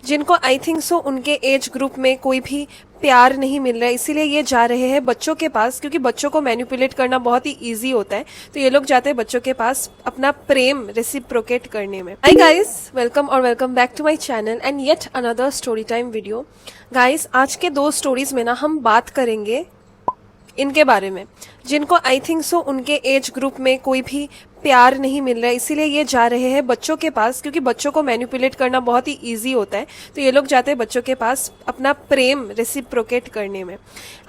जिनको I think so उनके age group में कोई भी प्यार नहीं मिल रहा है, इसीलिए ये जा रहे हैं बच्चों के पास, क्योंकि बच्चों को मैनिपुलेट करना बहुत ही इजी होता है। तो ये लोग जाते हैं बच्चों के पास अपना प्रेम रेसिप्रोकेट करने में। हाय गाइस, वेलकम और welcome back to my channel and yet another story time video. Guys, आज के दो स्टोरीज में ना हम बात करेंगे इनके बारे में, जिनको आई थिंक सो उनके एज ग्रुप में कोई भी प्यार नहीं मिल रहा है, इसीलिए ये जा रहे हैं बच्चों के पास, क्योंकि बच्चों को मैनिपुलेट करना बहुत ही इजी होता है। तो ये लोग जाते हैं बच्चों के पास अपना प्रेम रेसिप्रोकेट करने में।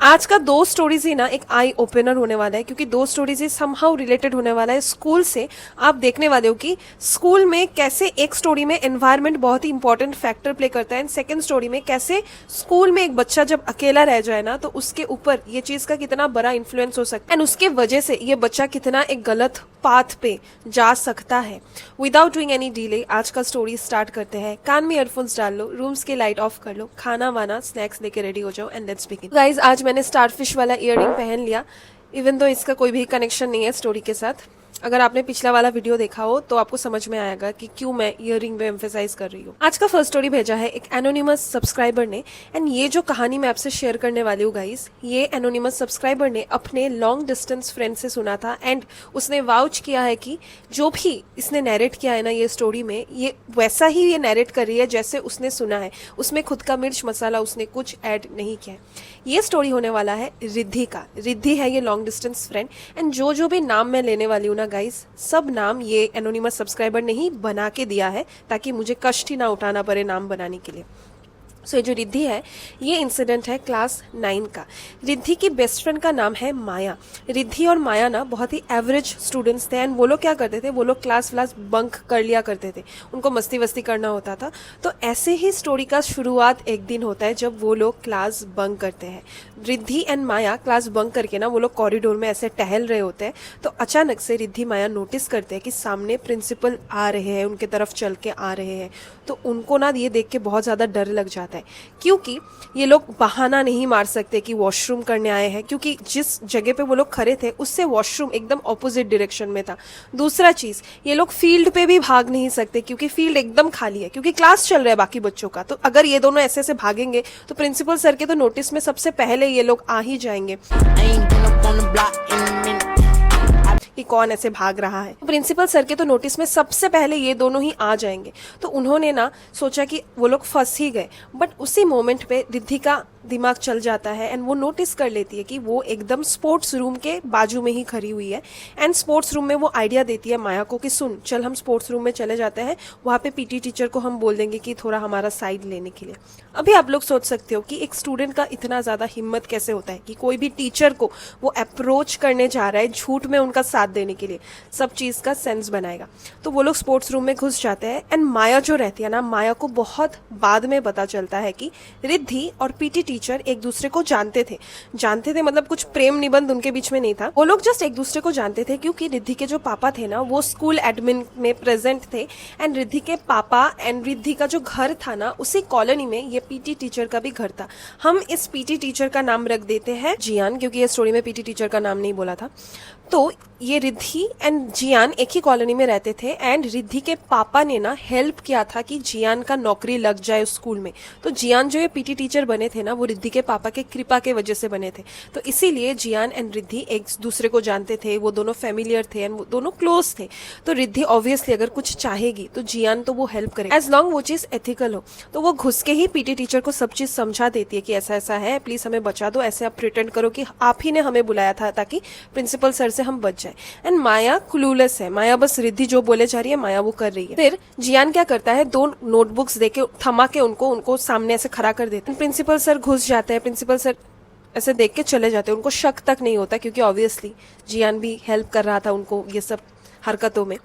आज का दो स्टोरीज ही ना एक आई ओपनर होने वाला है, क्योंकि दो स्टोरीज ही समहाउ रिलेटेड होने वाला है स्कूल से। आप देखने वाले हो कि स्कूल में कैसे एक स्टोरी में एनवायरनमेंट बहुत ही इंपॉर्टेंट फैक्टर प्ले करता है, एंड सेकेंड स्टोरी में कैसे स्कूल में एक बच्चा जब अकेला रह जाए ना, तो उसके ऊपर ये चीज का कितना बड़ा इन्फ्लुएंस हो सकता है, एंड उसके वजह से ये बच्चा कितना एक गलत पाथ पे जा सकता है। विदाउट डूइंग एनी डिले आज का स्टोरी स्टार्ट करते हैं। कान में ईयरफोन्स डाल लो, रूम्स की लाइट ऑफ कर लो, खाना वाना स्नैक्स लेके रेडी हो जाओ एंड लेट्स बिगिन। गाइस, आज मैंने स्टारफिश वाला इयररिंग पहन लिया, इवन दो इसका कोई भी कनेक्शन नहीं है स्टोरी के साथ। अगर आपने पिछला वाला वीडियो देखा हो तो आपको समझ में आएगा कि क्यों मैं इयररिंग पे एम्फेसाइज कर रही हूँ। आज का फर्स्ट स्टोरी भेजा है एक एनोनिमस सब्सक्राइबर ने, एंड ये जो कहानी मैं आपसे शेयर करने वाली हूँ गाइस, ये एनोनिमस सब्सक्राइबर ने अपने लॉन्ग डिस्टेंस फ्रेंड से सुना था, एंड उसने वाउच किया है कि जो भी इसने नैरेट किया है ना ये स्टोरी में, ये वैसा ही ये नैरेट कर रही है जैसे उसने सुना है। उसमें खुद का मिर्च मसाला उसने कुछ ऐड नहीं किया है। ये स्टोरी होने वाला है रिद्धि का। रिद्धि है ये लॉन्ग डिस्टेंस फ्रेंड, एंड जो भी नाम मैं लेने वाली हूँ ना गाइस, सब नाम ये एनोनिमस सब्सक्राइबर ने ही बना के दिया है, ताकि मुझे कष्ट ही ना उठाना पड़े नाम बनाने के लिए। सो ये जो रिद्धि है, ये इंसिडेंट है क्लास 9 का। रिद्धि की बेस्ट फ्रेंड का नाम है माया। रिद्धि और माया ना बहुत ही एवरेज स्टूडेंट्स थे, एंड वो लोग क्या करते थे, वो लोग क्लास बंक कर लिया करते थे, उनको मस्ती वस्ती करना होता था। तो ऐसे ही स्टोरी का शुरुआत एक दिन होता है जब वो लोग क्लास बंक करते हैं। Riddhi and Maya class bunk करके ना वो लोग कॉरिडोर में ऐसे टहल रहे होते हैं, तो अचानक से रिद्धि माया नोटिस करते हैं कि सामने प्रिंसिपल आ रहे हैं, उनके तरफ चल के आ रहे हैं। तो उनको ना ये देख के बहुत ज़्यादा डर लग जाता है, क्योंकि ये लोग बहाना नहीं मार सकते कि वॉशरूम करने आए हैं, क्योंकि जिस जगह पे वो लोग खड़े थे उससे वॉशरूम एकदम ऑपोजिट डायरेक्शन में था। दूसरा चीज, ये लोग फील्ड पे भी भाग नहीं सकते, क्योंकि फील्ड एकदम खाली है, क्योंकि क्लास चल रहा है बाकी बच्चों का। तो अगर ये दोनों ऐसे ऐसे भागेंगे तो प्रिंसिपल सर के तो नोटिस में सबसे पहले ये लोग आ ही जाएंगे कि कौन ऐसे भाग रहा है। प्रिंसिपल सर के तो नोटिस में सबसे पहले ये दोनों ही आ जाएंगे। तो उन्होंने ना सोचा कि वो लोग फंस ही गए, बट उसी मोमेंट पे रिद्धि का दिमाग चल जाता है, एंड वो नोटिस कर लेती है कि वो एकदम स्पोर्ट्स रूम के बाजू में ही खड़ी हुई है। एंड स्पोर्ट्स रूम में वो आइडिया देती है माया को कि सुन, चल हम स्पोर्ट्स रूम में चले जाते हैं, वहाँ पे पीटी टीचर को हम बोल देंगे कि थोड़ा हमारा साइड लेने के लिए। अभी आप लोग सोच सकते हो कि एक स्टूडेंट का इतना ज़्यादा हिम्मत कैसे होता है कि कोई भी टीचर को वो अप्रोच करने जा रहा है झूठ में उनका साथ देने के लिए। सब चीज़ का सेंस बनाएगा। तो वो लोग स्पोर्ट्स रूम में घुस जाते हैं, एंड माया जो रहती है ना, माया को बहुत बाद में पता चलता है कि रिद्धि और पीटी टीचर एक दूसरे को जानते थे, मतलब कुछ प्रेम निबंध उनके बीच में नहीं था। वो लोग जस्ट एक दूसरे को जानते थे, क्योंकि रिद्धि के जो पापा थे ना, वो स्कूल एडमिन में प्रेजेंट थे, एंड रिद्धि के पापा एंड रिद्धि का जो घर था ना, उसी कॉलोनी में ये पीटी टीचर का भी घर था। हम इस पीटी टीचर का नाम रख देते हैं जियान, क्योंकि ये स्टोरी में पीटी टीचर का नाम नहीं बोला था। तो ये रिद्धि एंड जियान एक ही कॉलोनी में रहते थे, एंड रिद्धि के पापा ने ना हेल्प किया था कि जियान का नौकरी लग जाए उस स्कूल में। तो जियान जो ये पीटी टीचर बने थे ना, वो रिद्धि के पापा के कृपा के वजह से बने थे। तो इसीलिए जियान एंड रिद्धि एक दूसरे को जानते थे, वो दोनों फेमिलियर थे, एंड वो दोनों क्लोज थे। तो रिद्धि ऑब्वियसली अगर कुछ चाहेगी तो जियान तो वो हेल्प करे, एज लॉन्ग वो चीज एथिकल हो। तो वो घुस के ही पीटी टीचर को सब चीज समझा देती है कि ऐसा ऐसा है, प्लीज हमें बचा दो, ऐसे आप प्रिटेंड करो कि आप ही ने हमें बुलाया था, ताकि प्रिंसिपल सर से हम बच जाए। एंड माया क्लूलेस है, माया बस रिद्धि जो बोले जा रही है माया वो कर रही है। फिर जियान क्या करता है, 2 नोटबुक्स देके थमा के उनको सामने ऐसे खड़ा कर देते हैं। प्रिंसिपल सर घुस जाते हैं, प्रिंसिपल सर ऐसे देख के चले जाते हैं। उनको शक तक नहीं होता, क्योंकि ऑब्वियसली जियान भी हेल्प कर रहा था उनको ये सब हरकतों में।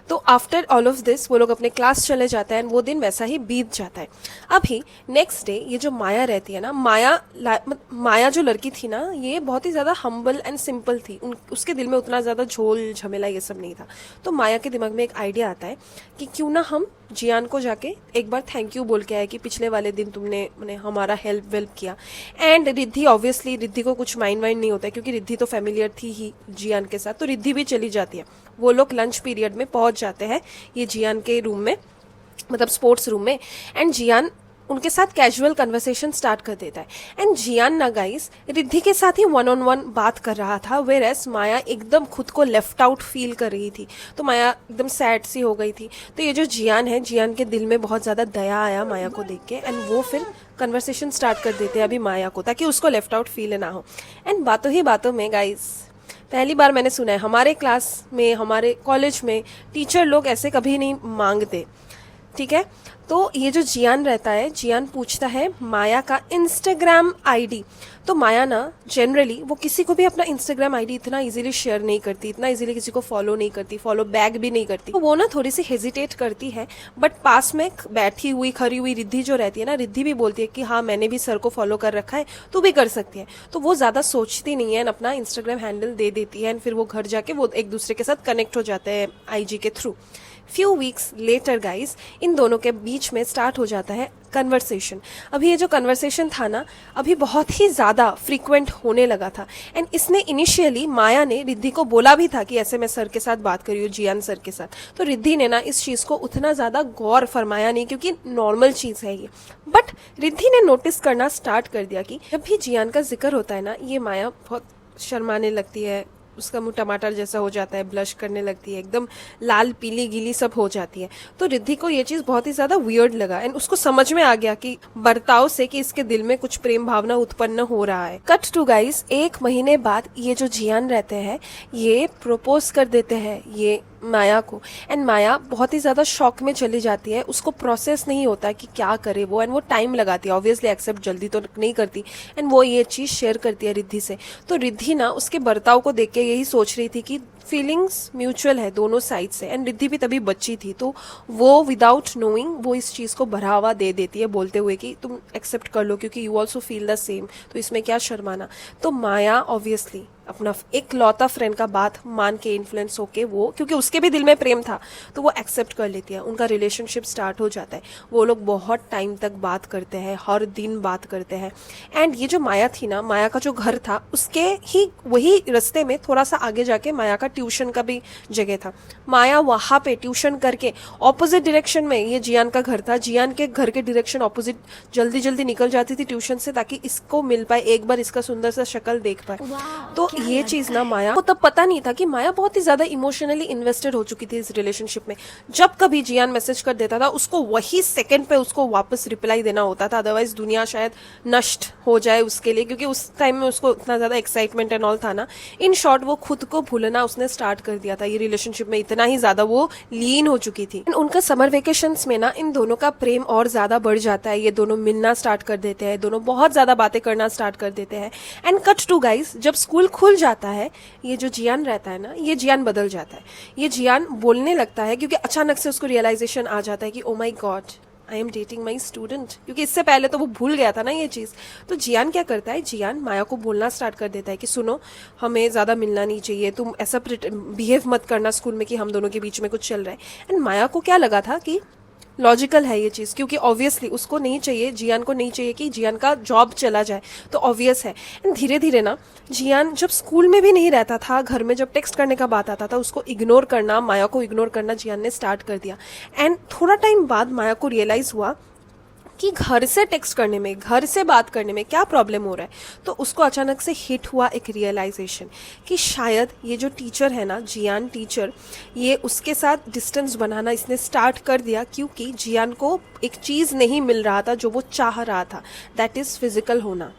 तो आफ्टर ऑल ऑफ दिस वो लोग अपने क्लास चले जाते हैं, एंड वो दिन वैसा ही बीत जाता है। अभी नेक्स्ट डे ये जो माया रहती है ना, माया जो लड़की थी ना, ये बहुत ही ज़्यादा हम्बल एंड सिंपल थी। उसके दिल में उतना ज़्यादा झोल झमेला ये सब नहीं था। तो माया के दिमाग में एक आइडिया आता है कि क्यों ना हम जियान को जाके एक बार थैंक यू बोल के आए कि पिछले वाले दिन तुमने हमारा हेल्प वेल्प किया। एंड रिद्धि ऑब्वियसली, रिद्धि को कुछ माइंड वाइंड नहीं होता है, क्योंकि रिद्धि तो फेमिलियर थी ही जियान के साथ। तो रिद्धि भी चली जाती है। वो लोग लंच पीरियड में पहुंच जाते हैं ये जियान के रूम में, मतलब स्पोर्ट्स रूम में। एंड जियान उनके साथ कैजुअल कन्वर्सेशन स्टार्ट कर देता है। एंड जियान ना गाइस रिद्धि के साथ ही वन ऑन वन बात कर रहा था, वेरएस माया एकदम खुद को लेफ्ट आउट फील कर रही थी। तो माया एकदम सैड सी हो गई थी। तो ये जो जियान है, जियान के दिल में बहुत ज़्यादा दया आया माया को देख के, एंड वो फिर कन्वर्सेशन स्टार्ट कर देते हैं अभी माया को, ताकि उसको लेफ्ट आउट फील ना हो। एंड बातों ही बातों में गाइस पहली बार मैंने सुना है, हमारे क्लास में, हमारे कॉलेज में टीचर लोग ऐसे कभी नहीं मांगते, ठीक है। तो ये जो जियान रहता है, जियान पूछता है माया का इंस्टाग्राम आईडी। तो माया ना जनरली वो किसी को भी अपना इंस्टाग्राम आईडी इतना इजीली शेयर नहीं करती, इतना इजीली किसी को फॉलो नहीं करती, फॉलो बैक भी नहीं करती। तो वो ना थोड़ी सी हेजिटेट करती है, बट पास में बैठी हुई खड़ी हुई रिद्धि जो रहती है ना, रिद्धि भी बोलती है कि हाँ मैंने भी सर को फॉलो कर रखा है, तू भी कर सकती है। तो वो ज़्यादा सोचती नहीं है, अपना इंस्टाग्राम हैंडल दे देती है, एंड फिर वो घर जाके वो एक दूसरे के साथ कनेक्ट हो जाते हैं IG के through. Few weeks later guys in दोनों के बीच में स्टार्ट हो जाता है कन्वर्सेशन। अभी ये जो कन्वर्सेशन था ना, अभी बहुत ही ज़्यादा फ्रीक्वेंट होने लगा था। एंड इसने इनिशियली माया ने रिद्धि को बोला भी था कि ऐसे मैं सर के साथ बात करी हूँ, जियान सर के साथ। तो रिद्धि ने ना इस चीज़ को उतना ज़्यादा गौर फरमाया नहीं, क्योंकि नॉर्मल चीज़ है ये। बट रिद्धि ने नोटिस करना स्टार्ट कर दिया कि जब भी जियान का जिक्र होता है ना, ये माया बहुत शर्माने लगती है, उसका मुंह टमाटर जैसा हो जाता है, ब्लश करने लगती है, एकदम लाल पीली गीली सब हो जाती है। तो रिद्धि को ये चीज़ बहुत ही ज़्यादा वियर्ड लगा, एंड उसको समझ में आ गया कि बर्ताव से कि इसके दिल में कुछ प्रेम भावना उत्पन्न हो रहा है। कट टू गाइस, 1 महीने बाद ये जो जियान रहते हैं ये प्रपोज कर देते हैं ये माया को। एंड माया बहुत ही ज़्यादा शॉक में चली जाती है, उसको प्रोसेस नहीं होता कि क्या करे वो, एंड वो टाइम लगाती है, ऑब्वियसली एक्सेप्ट जल्दी तो नहीं करती। एंड वो ये चीज़ शेयर करती है रिद्धि से। तो रिद्धि ना उसके बर्ताव को देख के यही सोच रही थी कि फीलिंग्स म्यूचुअल है दोनों साइड से। एंड रिद्धि भी तभी बच्ची थी, तो वो विदाउट नोइंग वो इस चीज़ को बढ़ावा दे देती है, बोलते हुए कि तुम एक्सेप्ट कर लो क्योंकि you also feel the same, तो इसमें क्या शर्माना। तो माया ऑब्वियसली अपना एक लौता फ्रेंड का बात मान के इन्फ्लुएंस होके वो, क्योंकि उसके भी दिल में प्रेम था, तो वो एक्सेप्ट कर लेती है। उनका रिलेशनशिप स्टार्ट हो जाता है। वो लोग बहुत टाइम तक बात करते हैं, हर दिन बात करते हैं। एंड ये जो माया थी ना, माया का जो घर था उसके ही वही रास्ते में थोड़ा सा आगे जाके माया का ट्यूशन का भी जगह था। माया वहाँ पे ट्यूशन करके ऑपोजिट डायरेक्शन में ये जियान का घर था, जियान के घर के डायरेक्शन ऑपोजिट जल्दी जल्दी निकल जाती थी ट्यूशन से, ताकि इसको मिल पाए, एक बार इसका सुंदर सा शक्ल देख पाए। तो ये चीज ना माया को तब पता नहीं था कि माया बहुत ही ज्यादा इमोशनली इन्वेस्टेड हो चुकी थी इस रिलेशनशिप में। जब कभी जियान मैसेज कर देता था उसको वही सेकंड पे उसको वापस रिप्लाई देना होता था, अदरवाइज दुनिया शायद नष्ट हो जाए उसके लिए, क्योंकि उस टाइम में उसको इतना ज्यादा एक्साइटमेंट एंड ऑल था ना। इन शॉर्ट वो खुद को भूलना उसने स्टार्ट कर दिया था, ये रिलेशनशिप में इतना ही ज्यादा वो लीन हो चुकी थी। उनका समर वेकेशंस में ना इन दोनों का प्रेम और ज्यादा बढ़ जाता है, ये दोनों मिलना स्टार्ट कर देते हैं, दोनों बहुत ज्यादा बातें करना स्टार्ट कर देते हैं। एंड कट टू गाइस, जब स्कूल खुल जाता है, ये जो जियान रहता है ना, ये जियान बदल जाता है। ये जियान बोलने लगता है, क्योंकि अचानक से उसको रियलाइजेशन आ जाता है कि oh my God, I am dating my student, क्योंकि इससे पहले तो वो भूल गया था ना ये चीज़। तो जियान क्या करता है, जियान माया को बोलना स्टार्ट कर देता है कि सुनो, हमें ज़्यादा मिलना नहीं चाहिए, तुम ऐसा बिहेव मत करना स्कूल में कि हम दोनों के बीच में कुछ चल रहा है। एंड माया को क्या लगा था कि लॉजिकल है ये चीज़, क्योंकि ऑब्वियसली उसको नहीं चाहिए, जियान को नहीं चाहिए कि जियान का जॉब चला जाए, तो ऑब्वियस है। एंड धीरे धीरे ना जियान जब स्कूल में भी नहीं रहता था, घर में जब टेक्स्ट करने का बात आता था, उसको इग्नोर करना, माया को इग्नोर करना जियान ने स्टार्ट कर दिया। एंड थोड़ा टाइम बाद माया को रियलाइज़ हुआ कि घर से टेक्स्ट करने में, घर से बात करने में क्या प्रॉब्लम हो रहा है। तो उसको अचानक से हिट हुआ एक रियलाइजेशन कि शायद ये जो टीचर है ना, जियान टीचर, ये उसके साथ डिस्टेंस बनाना इसने स्टार्ट कर दिया, क्योंकि जियान को एक चीज़ नहीं मिल रहा था जो वो चाह रहा था, दैट इज़ फिजिकल होना।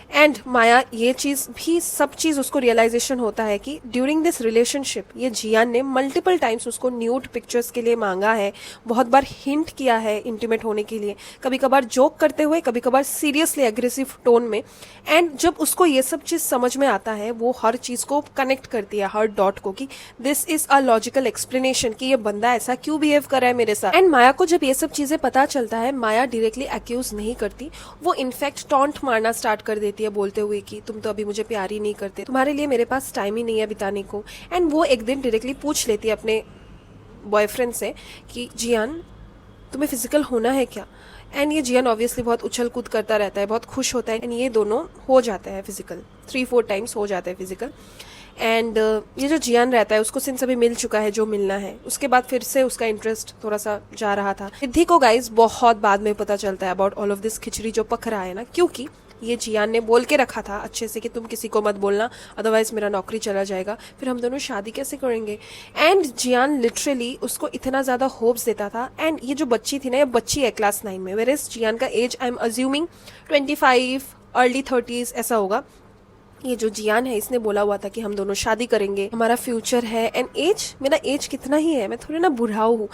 एंड माया ये चीज़ भी, सब चीज़ उसको रियलाइजेशन होता है कि ड्यूरिंग दिस रिलेशनशिप ये जियान ने मल्टीपल टाइम्स उसको न्यूड पिक्चर्स के लिए मांगा है, बहुत बार हिंट किया है इंटीमेट होने के लिए, कभी कभार जोक करते हुए, कभी कभार सीरियसली एग्रेसिव टोन में। एंड जब उसको ये सब चीज़ समझ में आता है, वो हर चीज़ को कनेक्ट करती है, हर डॉट को, कि this is a logical explanation कि ये बंदा ऐसा क्यों बिहेव कर रहा है मेरे साथ। एंड माया को जब ये सब चीज़ें पता चलता है, माया डायरेक्टली एक्यूज नहीं करती, वो इनफैक्ट टॉन्ट मारना स्टार्ट कर देती है, बोलते हुए कि तुम तो अभी मुझे प्यार ही नहीं करते, तुम्हारे लिए मेरे पास टाइम ही नहीं है बिताने को। एंड वो एक दिन डायरेक्टली पूछ लेती है अपने बॉयफ्रेंड से कि जियान, तुम्हें फिजिकल होना है क्या। एंड ये जियान ऑब्वियसली बहुत उछल कूद करता रहता है, बहुत खुश होता है, एंड ये दोनों हो जाते हैं फिजिकल, 3-4 टाइम्स हो जाते हैं फिजिकल। एंड ये जो जियान रहता है उसको सिंस अभी मिल चुका है जो मिलना है, उसके बाद फिर से उसका इंटरेस्ट थोड़ा सा जा रहा था। रिद्धि को गाइज बहुत बाद में पता चलता है अबाउट ऑल ऑफ दिस खिचड़ी जो पक रहा है ना, क्योंकि ये जियान ने बोल के रखा था अच्छे से कि तुम किसी को मत बोलना, अदरवाइज मेरा नौकरी चला जाएगा, फिर हम दोनों शादी कैसे करेंगे। एंड जियान लिटरली उसको इतना ज़्यादा होप्स देता था। एंड ये जो बच्ची थी ना, ये बच्ची है क्लास 9 में, वेयर इज जियान का age I am assuming 25 early 30s ऐसा होगा। ये जो जियान है इसने बोला हुआ था कि हम दोनों शादी करेंगे, हमारा फ्यूचर है। एंड एज, मेरा एज कितना ही है, मैं थोड़ी ना बुढ़ाऊ हूँ,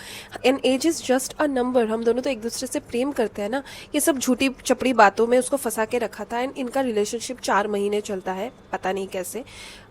and age is just a number, हम दोनों तो एक दूसरे से प्रेम करते हैं ना। ये सब झूठी चपड़ी बातों में उसको फंसा के रखा था। एंड इनका रिलेशनशिप 4 महीने चलता है, पता नहीं कैसे,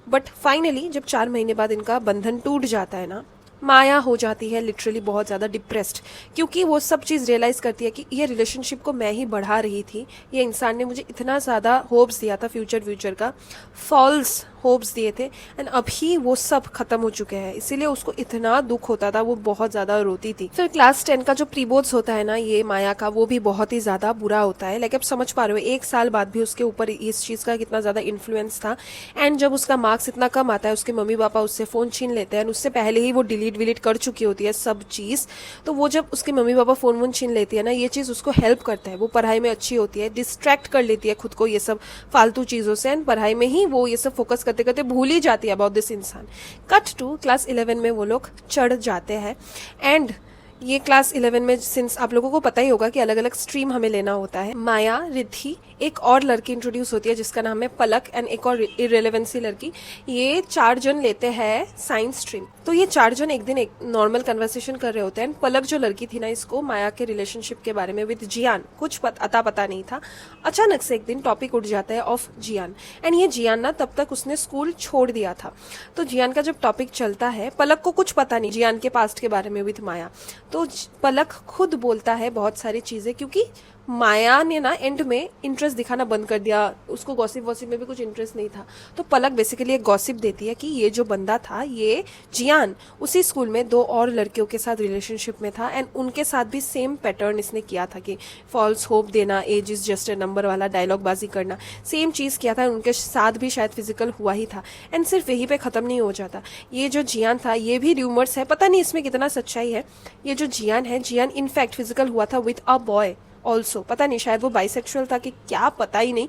बट फाइनली जब 4 महीने बाद इनका बंधन टूट जाता है ना, माया हो जाती है लिटरली बहुत ज़्यादा डिप्रेस्ड, क्योंकि वो सब चीज़ रियलाइज़ करती है कि ये रिलेशनशिप को मैं ही बढ़ा रही थी। ये इंसान ने मुझे इतना ज़्यादा होप्स दिया था, फ्यूचर का फॉल्स होप्स दिए थे, एंड अभी वो सब खत्म हो चुके हैं, इसीलिए उसको इतना दुख होता था, वो बहुत ज़्यादा रोती थी। फिर क्लास 10 का जो प्री बोर्ड्स होता है ना ये माया का, वो भी बहुत ही ज़्यादा बुरा होता है। लाइक आप समझ पा रहे हो, 1 साल बाद भी उसके ऊपर इस चीज़ का कितना ज़्यादा इन्फ्लुएंस था। एंड जब उसका मार्क्स इतना कम आता है, उसके मम्मी पापा उससे फ़ोन छीन लेते हैं, उससे पहले ही वो डिलीट कर चुकी होती है सब चीज़। तो वो जब उसके मम्मी पापा फ़ोन वोन छीन लेती है ना, ये चीज़ उसको हेल्प करता है, वो पढ़ाई में अच्छी होती है, डिस्ट्रैक्ट कर लेती है खुद को ये सब फालतू चीज़ों से, एंड पढ़ाई में ही वो ये सब फोकस करते करते भूल ही जाती है अबाउट दिस इंसान। कट टू क्लास 11 में वो लोग चढ़ जाते हैं। एंड ये क्लास 11 में सिंस आप लोगों को पता ही होगा कि अलग अलग स्ट्रीम हमें लेना होता है, माया, रिद्धि, एक और लड़की इंट्रोड्यूस होती है जिसका नाम है पलक, एंड एक और इररिलेवेंसी लड़की। ये 4 जन लेते हैं साइंस स्ट्रीम। तो ये 4 जन एक दिन एक नॉर्मल कन्वर्सेशन कर रहे होते हैं। पलक जो लड़की थी ना, इसको माया के रिलेशनशिप के बारे में विद जियान कुछ अता पता नहीं था। अचानक से एक दिन टॉपिक उठ जाता है ऑफ जियान, एंड ये जियान ना तब तक उसने स्कूल छोड़ दिया था। तो जियान का जब टॉपिक चलता है, पलक को कुछ पता नहीं जियान के पास्ट के बारे में विद माया, तो पलक खुद बोलता है बहुत सारी चीजें, क्योंकि माया ने ना एंड में इंटरेस्ट दिखाना बंद कर दिया, उसको गॉसिप वॉसिप में भी कुछ इंटरेस्ट नहीं था। तो पलक बेसिकली एक गॉसिप देती है कि ये जो बंदा था, ये जियान, उसी स्कूल में 2 और लड़कियों के साथ रिलेशनशिप में था, एंड उनके साथ भी सेम पैटर्न इसने किया था कि फॉल्स होप देना, age is just a number वाला डायलॉग बाजी करना, सेम चीज़ किया था। उनके साथ भी शायद फिजिकल हुआ ही था, एंड सिर्फ यहीं पे ख़त्म नहीं हो जाता। ये जो जियान था, ये भी र्यूमर्स है, पता नहीं इसमें कितना सच्चाई है। ये जो जियान है, जियान इनफैक्ट फिजिकल हुआ था विथ अ बॉय ऑल्सो, पता नहीं शायद वो बाइसेक्सुअल था कि क्या, पता ही नहीं।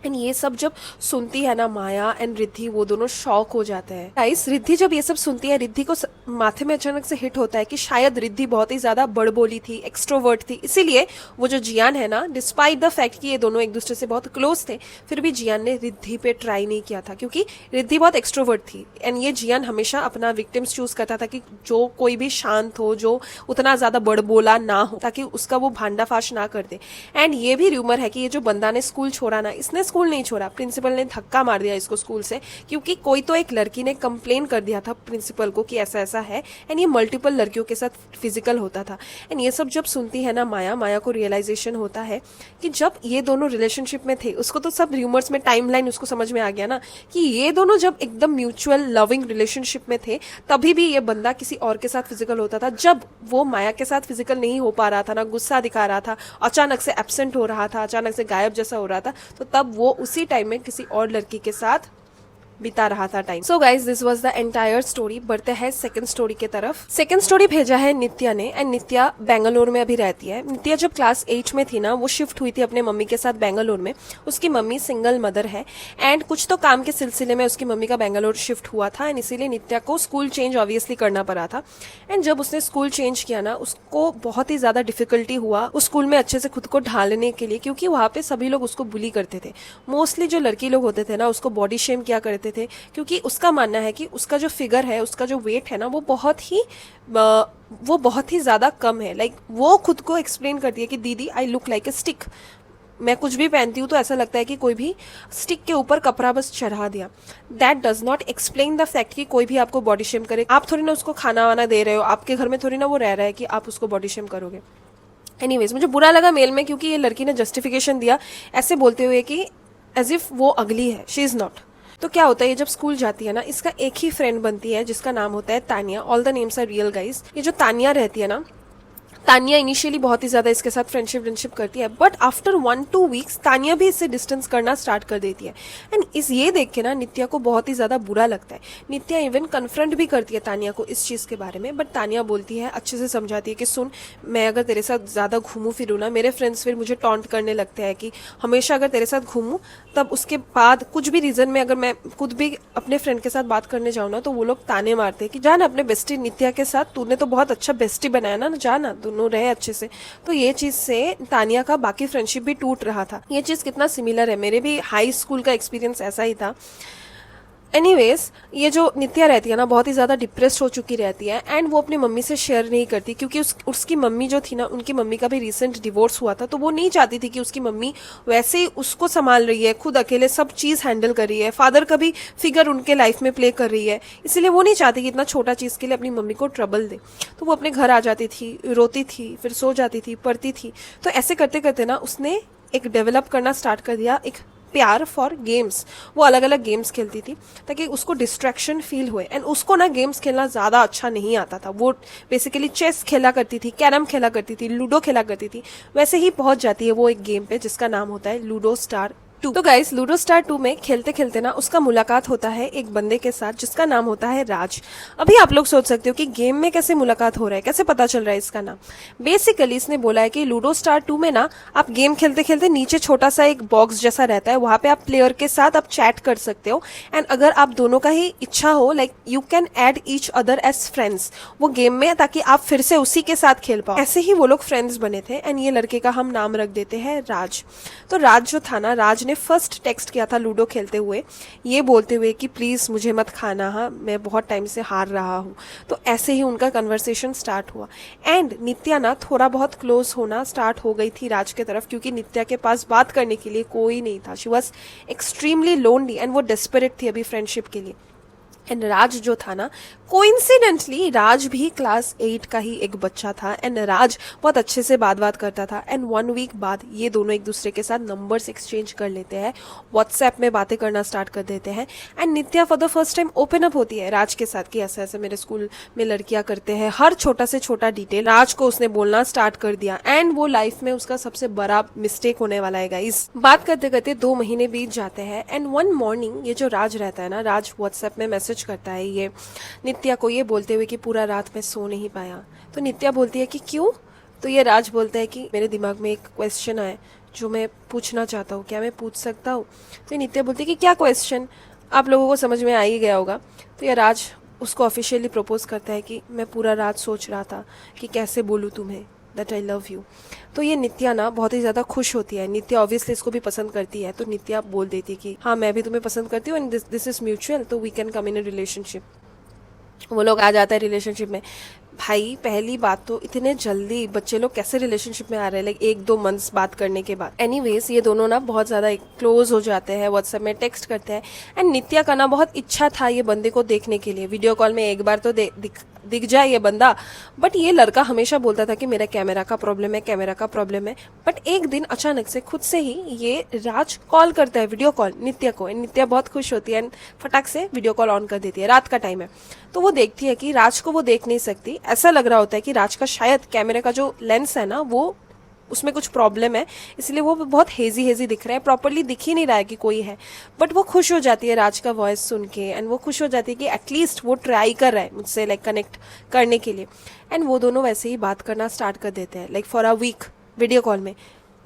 एंड ये सब जब सुनती है ना माया एंड रिद्धि, वो दोनों शॉक हो जाते हैं। गाइस, रिद्धि जब ये सब सुनती है, रिद्धि को माथे में अचानक से हिट होता है कि शायद रिद्धि बहुत ही ज्यादा बड़बोली थी, एक्सट्रोवर्ट थी, इसीलिए वो जो जियान है ना, डिस्पाइट द फैक्ट कि ये दोनों एक दूसरे से बहुत क्लोज थे, फिर भी जियान ने रिद्धि पे ट्राई नहीं किया था, क्योंकि रिद्धि बहुत एक्सट्रोवर्ट थी। एंड ये जियान हमेशा अपना विक्टिम्स चूज करता था कि जो कोई भी शांत हो, जो उतना ज्यादा बड़बोला ना हो, ताकि उसका वो भांडाफाश ना कर दे। एंड ये भी र्यूमर है कि ये जो बंदा ने स्कूल छोड़ा ना, इसने स्कूल नहीं छोड़ा, प्रिंसिपल ने धक्का मार दिया इसको स्कूल से, क्योंकि कोई तो एक लड़की ने कंप्लेन कर दिया था प्रिंसिपल को कि ऐसा ऐसा है, एंड ये मल्टीपल लड़कियों के साथ फिजिकल होता था। एंड ये सब जब सुनती है ना माया को रियलाइजेशन होता है कि जब ये दोनों रिलेशनशिप में थे, उसको तो सब र्यूमर्स में टाइमलाइन उसको समझ में आ गया ना कि ये दोनों जब एकदम म्यूचुअल लविंग रिलेशनशिप में थे, तभी भी ये बंदा किसी और के साथ फिजिकल होता था। जब वो माया के साथ फिजिकल नहीं हो पा रहा था ना, गुस्सा दिखा रहा था, अचानक से एब्सेंट हो रहा था, अचानक से गायब जैसा हो रहा था, तो तब वो उसी टाइम में किसी और लड़की के साथ बिता रहा था time. So guys, this was the entire story. बढ़ते हैं सेकंड स्टोरी के तरफ। सेकंड स्टोरी भेजा है नित्या ने, एंड नित्या बेंगलोर में अभी रहती है। नित्या जब क्लास 8 में थी ना, वो शिफ्ट हुई थी अपने मम्मी के साथ बेंगलोर में। उसकी मम्मी सिंगल मदर है, एंड कुछ तो काम के सिलसिले में उसकी मम्मी का बेंगलोर शिफ्ट हुआ था, एंड इसीलिए नित्या को स्कूल चेंज ऑब्वियसली करना पड़ा था। एंड जब उसने स्कूल चेंज किया ना, उसको बहुत ही ज्यादा डिफिकल्टी हुआ उस स्कूल में अच्छे से खुद को ढालने के लिए, क्योंकि वहां पे सभी लोग उसको बुली करते थे। मोस्टली जो लड़की लोग होते थे ना, उसको बॉडी शेम किया करते थे, क्योंकि उसका मानना है कि उसका जो फिगर है, उसका जो वेट है ना, वो बहुत ही ज्यादा कम है। लाइक वो खुद को एक्सप्लेन करती है कि दीदी, I look like a stick, मैं कुछ भी पहनती हूँ तो ऐसा लगता है कि कोई भी स्टिक के ऊपर कपड़ा बस चढ़ा दिया। That does not explain the fact कि कोई भी आपको बॉडी शेम करे। आप थोड़ी ना उसको खाना वाना दे रहे हो, आपके घर में थोड़ी ना वो रह रहा है कि आप उसको बॉडी शेम करोगे। एनीवेज, मुझे बुरा लगा मेल में, क्योंकि ये लड़की ने जस्टिफिकेशन दिया ऐसे बोलते हुए कि एज इफ वो अगली है, शी इज नॉट। तो क्या होता है, ये जब स्कूल जाती है ना, इसका एक ही फ्रेंड बनती है जिसका नाम होता है Tania. All the names are real guys. ये जो तानिया रहती है ना, तानिया इनिशियली बहुत ही ज़्यादा इसके साथ फ्रेंडशिप करती है, बट आफ्टर 1-2 वीक्स तानिया भी इससे डिस्टेंस करना स्टार्ट कर देती है। एंड ये देख के ना नित्या को बहुत ही ज़्यादा बुरा लगता है। नित्या इवन कन्फ्रंट भी करती है तानिया को इस चीज़ के बारे में, बट तानिया बोलती है, अच्छे से समझाती है कि सुन, मैं अगर तेरे साथ ज़्यादा घूमूँ फिरूँ ना, मेरे फ्रेंड्स फिर मुझे टॉन्ट करने लगते हैं कि हमेशा अगर तेरे साथ घूमूँ तब उसके बाद कुछ भी रीज़न में अगर मैं खुद भी अपने फ्रेंड के साथ बात करने जाऊँ ना तो वो लोग ताने मारते हैं कि जा ना अपने बेस्टी नित्या के साथ, तूने तो बहुत अच्छा बेस्टी बनाया ना, जा ना, दोनों रहे अच्छे से। तो ये चीज़ से तानिया का बाकी फ्रेंडशिप भी टूट रहा था। ये चीज़ कितना सिमिलर है, मेरे भी हाई स्कूल का एक्सपीरियंस ऐसा ही था। एनीवेज, ये जो नित्या रहती है ना बहुत ही ज़्यादा डिप्रेस्ड हो चुकी रहती है, एंड वो अपनी मम्मी से शेयर नहीं करती क्योंकि उसकी मम्मी जो थी ना, उनकी मम्मी का भी रिसेंट डिवोर्स हुआ था, तो वो नहीं चाहती थी कि उसकी मम्मी वैसे ही उसको संभाल रही है, खुद अकेले सब चीज़ हैंडल कर रही है, फादर का भी फिगर उनके लाइफ में प्ले कर रही है, इसलिए वो नहीं चाहती कि इतना छोटा चीज़ के लिए अपनी मम्मी को ट्रबल दे। तो वो अपने घर आ जाती थी, रोती थी, फिर सो जाती थी, पढ़ती थी। तो ऐसे करते करते ना उसने एक डेवलप करना स्टार्ट कर दिया, एक प्यार फॉर गेम्स। वो अलग अलग गेम्स खेलती थी ताकि उसको डिस्ट्रैक्शन फील हुए, एंड उसको ना गेम्स खेलना ज़्यादा अच्छा नहीं आता था। वो बेसिकली चेस खेला करती थी, कैरम खेला करती थी, लूडो खेला करती थी। वैसे ही पहुंच जाती है वो एक गेम पे जिसका नाम होता है लूडो स्टार 2। तो गाइस, लूडो स्टार 2 में खेलते खेलते ना उसका मुलाकात होता है एक बंदे के साथ जिसका नाम होता है राज। अभी आप लोग सोच सकते हो कि गेम में कैसे मुलाकात हो रहा है, कैसे पता चल रहा है इसका नाम। बेसिकली इसने बोला है कि लूडो स्टार 2 में ना आप गेम खेलते खेलते नीचे छोटा सा एक बॉक्स जैसा रहता है, वहां पे आप प्लेयर के साथ आप चैट कर सकते हो, एंड अगर आप दोनों का ही इच्छा हो, like you can add each other as friends वो गेम में, ताकि आप फिर से उसी के साथ खेल पाओ। ऐसे ही वो लोग फ्रेंड्स बने थे, एंड ये लड़के का हम नाम रख देते हैं राज। तो राज जो था ना, राज ने फर्स्ट टेक्स्ट किया था लूडो खेलते हुए, ये बोलते हुए कि प्लीज़ मुझे मत खाना, हाँ मैं बहुत टाइम से हार रहा हूँ। तो ऐसे ही उनका कन्वर्सेशन स्टार्ट हुआ, एंड नित्या ना थोड़ा बहुत क्लोज होना स्टार्ट हो गई थी राज के तरफ, क्योंकि नित्या के पास बात करने के लिए कोई नहीं था। She was extremely lonely, and वो डेस्परेट थी अभी फ्रेंडशिप के लिए। एंड राज जो था ना, कोइंसिडेंटली राज भी क्लास 8 का ही एक बच्चा था, एंड राज बहुत अच्छे से बात करता था। एंड 1 वीक बाद ये दोनों एक दूसरे के साथ नंबर्स एक्सचेंज कर लेते हैं, व्हाट्सएप में बातें करना स्टार्ट कर देते हैं, and Nitya for the first time open up होती है राज के साथ कि ऐसा ऐसा मेरे स्कूल में लड़कियां करते हैं। हर छोटा से छोटा डिटेल राज को उसने बोलना स्टार्ट कर दिया, एंड वो लाइफ में उसका सबसे बड़ा मिस्टेक होने वाला है गाइस। बात करते करते 2 महीने बीत जाते हैं, एंड 1 मॉर्निंग ये जो राज रहता है ना, राज व्हाट्सएप में मैसेज करता है ये नित्या को, ये बोलते हुए कि पूरा रात मैं सो नहीं पाया। तो नित्या बोलती है कि क्यों? तो ये राज बोलता है कि मेरे दिमाग में एक क्वेश्चन आया जो मैं पूछना चाहता हूँ, क्या मैं पूछ सकता हूँ? तो नित्या बोलती है कि क्या क्वेश्चन? आप लोगों को समझ में आ ही गया होगा। तो ये राज उसको ऑफिशियली प्रपोज करता है कि मैं पूरा रात सोच रहा था कि कैसे बोलूँ तुम्हें दैट आई लव यू। तो ये नित्या ना बहुत ही ज़्यादा खुश होती है। नित्या ऑब्वियसली इसको भी पसंद करती है, तो नित्या बोल देती है कि हाँ मैं भी तुम्हें पसंद करती हूँ, एंड दिस इज़ म्यूचुअल, तो we can come in a relationship. वो लोग आ जाता है रिलेशनशिप में। भाई पहली बात तो इतने जल्दी बच्चे लोग कैसे रिलेशनशिप में आ रहे हैं, लाइक 1-2 मंथ्स बात करने के बाद। एनीवेज ये दोनों ना बहुत ज़्यादा क्लोज हो जाते हैं, व्हाट्सएप में टेक्स्ट करते हैं, एंड नित्या का ना बहुत इच्छा था ये बंदे को देखने के लिए, वीडियो कॉल में एक बार तो दिख जाए ये बंदा। बट ये लड़का हमेशा बोलता था कि मेरा कैमरा का प्रॉब्लम है, कैमरा का प्रॉब्लम है। बट एक दिन अचानक से खुद से ही ये राज कॉल करता है, वीडियो कॉल नित्या को, एंड नित्या बहुत खुश होती है, एंड फटाक से वीडियो कॉल ऑन कर देती है। रात का टाइम है, तो वो देखती है कि राज को वो देख नहीं सकती। ऐसा लग रहा होता है कि राज का शायद कैमरे का जो लेंस है ना, वो उसमें कुछ प्रॉब्लम है, इसलिए वो बहुत हेजी दिख रहा है, प्रॉपरली दिख ही नहीं रहा है कि कोई है। बट वो खुश हो जाती है राज का वॉइस सुन के, एंड वो खुश हो जाती है कि एटलीस्ट वो ट्राई कर रहा है मुझसे लाइक कनेक्ट करने के लिए। एंड वो दोनों वैसे ही बात करना स्टार्ट कर देते हैं, like for a week video call में।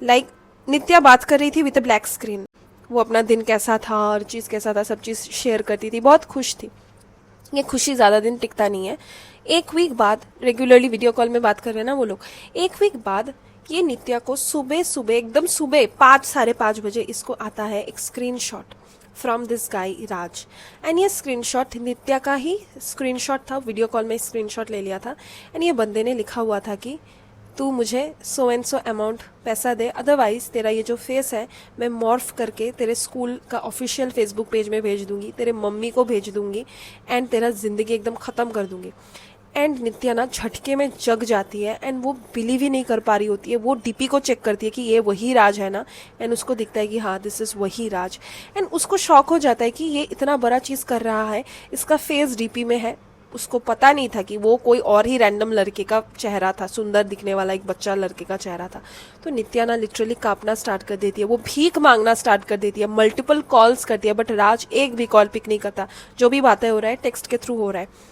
लाइक नित्या बात कर रही थी विद अ ब्लैक स्क्रीन, वो अपना दिन कैसा था, हर चीज़ कैसा था, सब चीज़ शेयर करती थी, बहुत खुश थी। ये खुशी ज़्यादा दिन टिकता नहीं है। 1 वीक बाद, रेगुलरली वीडियो कॉल में बात कर रहे हैं ना वो लोग, 1 वीक बाद ये नित्या को सुबह एकदम सुबह 5-5:30 बजे इसको आता है एक screenshot from this guy Raj. And ये स्क्रीनशॉट नित्या का ही स्क्रीनशॉट था, वीडियो कॉल में स्क्रीनशॉट ले लिया था। एंड ये बंदे ने लिखा हुआ था कि तू मुझे सो एंड सो अमाउंट पैसा दे, अदरवाइज तेरा ये जो फेस है मैं मॉर्फ करके तेरे स्कूल का ऑफिशियल फेसबुक पेज में भेज दूंगी, तेरे मम्मी को भेज दूंगी, एंड तेरा ज़िंदगी एकदम ख़त्म कर दूंगी। एंड नित्या ना झटके में जग जाती है, एंड वो बिलीव ही नहीं कर पा रही होती है। वो डीपी को चेक करती है कि ये वही राज है ना, एंड उसको दिखता है कि हाँ दिस इज़ वही राज। एंड उसको शॉक हो जाता है कि ये इतना बड़ा चीज़ कर रहा है, इसका फेस डीपी में है, उसको पता नहीं था कि वो कोई और ही रैंडम लड़के का चेहरा था, सुंदर दिखने वाला एक बच्चा लड़के का चेहरा था। तो नित्या ना लिटरली कांपना स्टार्ट कर देती है, वो भीख मांगना स्टार्ट कर देती है, मल्टीपल कॉल्स करती है, बट राज एक भी कॉल पिक नहीं करता। जो भी बातें हो रहा है टेक्स्ट के थ्रू हो रहा है।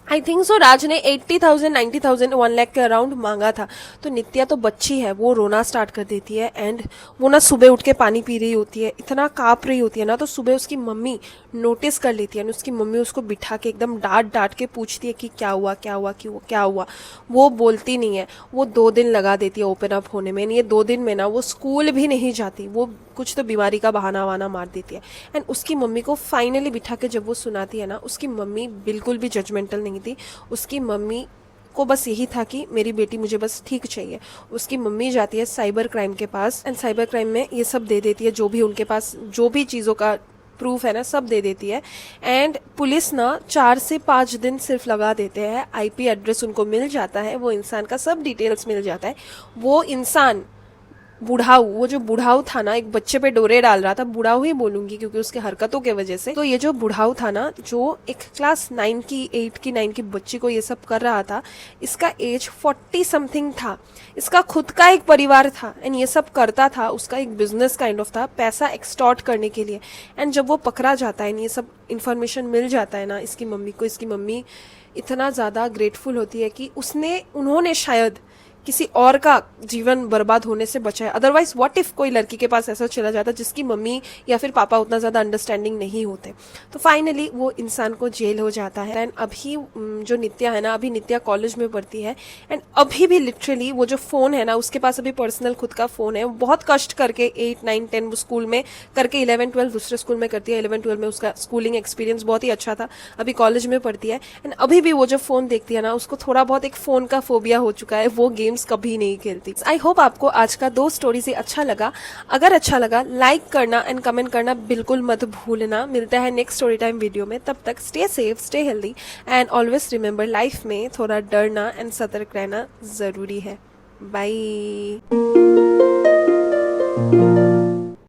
आई थिंक सो राज ने 80,000 90,000 1 लाख के अराउंड मांगा था। तो नित्या तो बच्ची है, वो रोना स्टार्ट कर देती है। एंड वो ना सुबह उठ के पानी पी रही होती है, इतना काँप रही होती है ना। तो सुबह उसकी मम्मी नोटिस कर लेती है, उसकी मम्मी उसको बिठा के एकदम डांट डांट के पूछती है कि क्या हुआ क्या हुआ, क्यों क्या हुआ। वो बोलती नहीं है। वो 2 दिन लगा देती है ओपन अप होने में। ये 2 दिन में ना वो स्कूल भी नहीं जाती, वो कुछ तो बीमारी का बहाना वाना मार देती है। एंड उसकी मम्मी को फाइनली बिठा के जब वो सुनाती है ना, उसकी मम्मी बिल्कुल भी जजमेंटल नहीं थी। उसकी मम्मी को बस यही था कि मेरी बेटी मुझे बस ठीक चाहिए। उसकी मम्मी जाती है साइबर क्राइम के पास एंड साइबर क्राइम में ये सब दे देती है, जो भी उनके पास जो भी चीज़ों का प्रूफ है ना, सब दे देती है। एंड पुलिस ना 4 से 5 दिन सिर्फ लगा देते हैं, आईपी एड्रेस उनको मिल जाता है, वो इंसान का सब डिटेल्स मिल जाता है। वो इंसान बुढ़ाऊ, वो जो बुढ़ाऊ था ना, एक बच्चे पे डोरे डाल रहा था, बुढ़ाऊ ही बोलूंगी क्योंकि उसके हरकतों के वजह से। तो ये जो बुढ़ाऊ था ना, जो एक क्लास 9 की 8 की 9 की बच्ची को ये सब कर रहा था, इसका एज 40 समथिंग था। इसका खुद का एक परिवार था एंड ये सब करता था, उसका एक बिजनेस काइंड ऑफ था, पैसा एक्सटॉर्ट करने के लिए। एंड जब वो पकड़ा जाता है, ये सब इन्फॉर्मेशन मिल जाता है ना इसकी मम्मी को, इसकी मम्मी इतना ज़्यादा ग्रेटफुल होती है कि उन्होंने शायद किसी और का जीवन बर्बाद होने से बचा है। अदरवाइज व्हाट इफ कोई लड़की के पास ऐसा चला जाता जिसकी मम्मी या फिर पापा उतना ज़्यादा अंडरस्टैंडिंग नहीं होते। तो फाइनली वो इंसान को जेल हो जाता है। एंड अभी जो नित्या है ना, अभी नित्या कॉलेज में पढ़ती है एंड अभी भी लिटरली वो जो फ़ोन है ना, उसके पास अभी पर्सनल खुद का फ़ोन है। वो बहुत कष्ट करके 8 9 10 वो स्कूल में करके 11 12 दूसरे स्कूल में करती है। 11 12 में उसका स्कूलिंग एक्सपीरियंस बहुत ही अच्छा था। अभी कॉलेज में पढ़ती है एंड अभी भी वो जो फ़ोन देखती है ना, उसको थोड़ा बहुत एक फ़ोन का फोबिया हो चुका है, वो गेम्स कभी नहीं खेलती। आई होप आपको आज का 2 स्टोरी से अच्छा लगा। अगर अच्छा लगा लाइक करना एंड कमेंट करना बिल्कुल मत भूलना। मिलता है नेक्स्ट स्टोरी टाइम वीडियो में, तब तक stay safe, stay healthy and always remember, life में थोड़ा डरना एंड सतर्क रहना जरूरी है। बाय।